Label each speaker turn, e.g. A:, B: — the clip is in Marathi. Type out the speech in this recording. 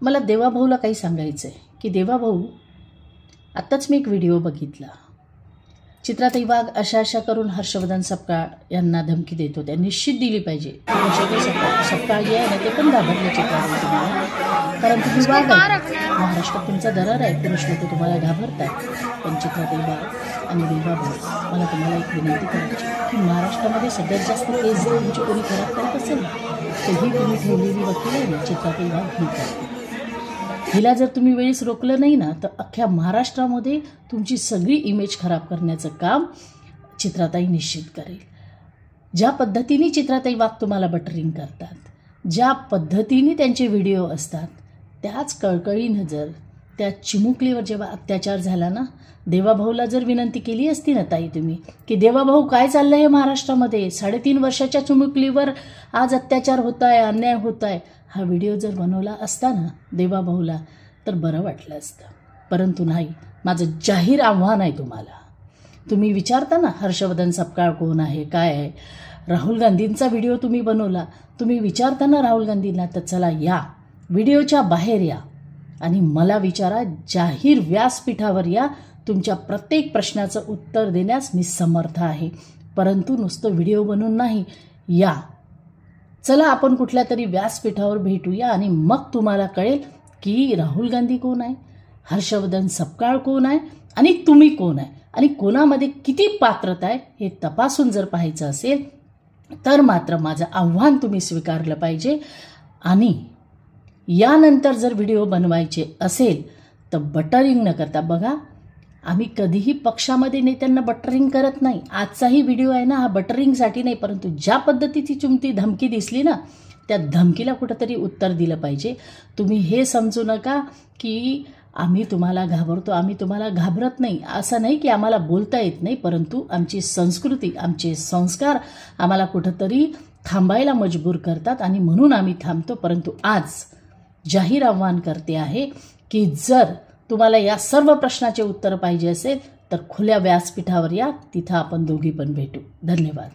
A: मला देवाभाऊला काही सांगायचं आहे की देवाभाऊ, आत्ताच मी एक व्हिडिओ बघितला. चित्राताई वाघ अशा करून हर्षवर्धन सपकाळ यांना धमकी देत होत्या. निश्चित दिली पाहिजे. सपकाळ जे आहे ना ते पण घाबरले चित्राताई तुम्हाला, कारण तुम्ही वाघ आहे. महाराष्ट्रात तुमचा दरार आहे. पुरुष लोक तुम्हाला घाबरतात. पण चित्राताई वाघ आणि देवाभाऊ, मला तुम्हाला एक विनंती करायची की महाराष्ट्रामध्ये सगळ्यात जास्त केस जर तुमची कोणी खराब करत असेल ना तर ही तुम्ही ठेवलेली वकील आहे ना चित्राताई वाघ ही करते. हिला जर तुम्ही वेळीच रोखलं नाही ना तर अख्ख्या महाराष्ट्रामध्ये तुमची सगळी इमेज खराब करण्याचं काम चित्राताई निश्चित करेल. ज्या पद्धतीने चित्राताई वाघ तुम्हाला बटरिंग करतात, ज्या पद्धतीने त्यांचे व्हिडिओ असतात, त्याच कळकळी नजर त्या चिमुकलीवर जेव्हा अत्याचार झाला ना, देवाभाऊला जर विनंती केली असती ना ताई तुम्ही की देवाभाऊ काय चाललं आहे महाराष्ट्रामध्ये, 3.5 वर्षाच्या चिमुकलीवर आज अत्याचार होत आहे, अन्याय होत आहे, हा व्हिडिओ जर बनवला असता ना देवाभाऊला तर बरं वाटलं असतं. परंतु नाही. माझं जाहीर आव्हान आहे तुम्हाला. तुम्ही विचारता ना हर्षवर्धन सपकाळ कोण आहे, काय आहे. राहुल गांधींचा व्हिडिओ तुम्ही बनवला, तुम्ही विचारता ना राहुल गांधींना, तर चला या व्हिडिओच्या बाहेर या आणि मला विचारा. जाहीर व्यासपीठावर या. तुमच्या प्रत्येक प्रश्नाचं उत्तर देण्यास मी समर्थ आहे. परंतु नुसतं व्हिडिओ बनवून नाही. या, चला आपण कुठल्या तरी व्यासपीठावर भेटूया आणि मग तुम्हाला कळेल की राहुल गांधी कोण आहे, हर्षवर्धन सपकाळ कोण आहे आणि तुम्ही कोण आहे आणि कोणामध्ये किती पात्रता आहे हे तपासून जर पाहायचं असेल तर मात्र माझं आव्हान तुम्ही स्वीकारलं पाहिजे. आणि यानंतर जर व्हिडिओ बनवायचे असेल तर बटरिंग न करता, बघा आम्ही कधीही पक्षामध्ये नेत्यांना बटरिंग करत नाही. आजचाही व्हिडिओ आहे ना हा बटरिंगसाठी नाही, परंतु ज्या पद्धतीची तुमची धमकी दिसली ना त्या धमकीला कुठंतरी उत्तर दिलं पाहिजे. तुम्ही हे समजू नका की आम्ही तुम्हाला घाबरतो, आम्ही तुम्हाला घाबरत नाही. असं नाही की आम्हाला बोलता येत नाही, परंतु आमची संस्कृती, आमचे संस्कार आम्हाला कुठंतरी थांबायला मजबूर करतात आणि म्हणून आम्ही थांबतो. परंतु आज जाहीर आव्हान करते आहे की जर तुम्हाला या सर्व प्रश्नाचे उत्तर पाहिजे असेल तर खुल्या व्यासपीठावर या. तिथं आपण दोघी पण भेटू. धन्यवाद.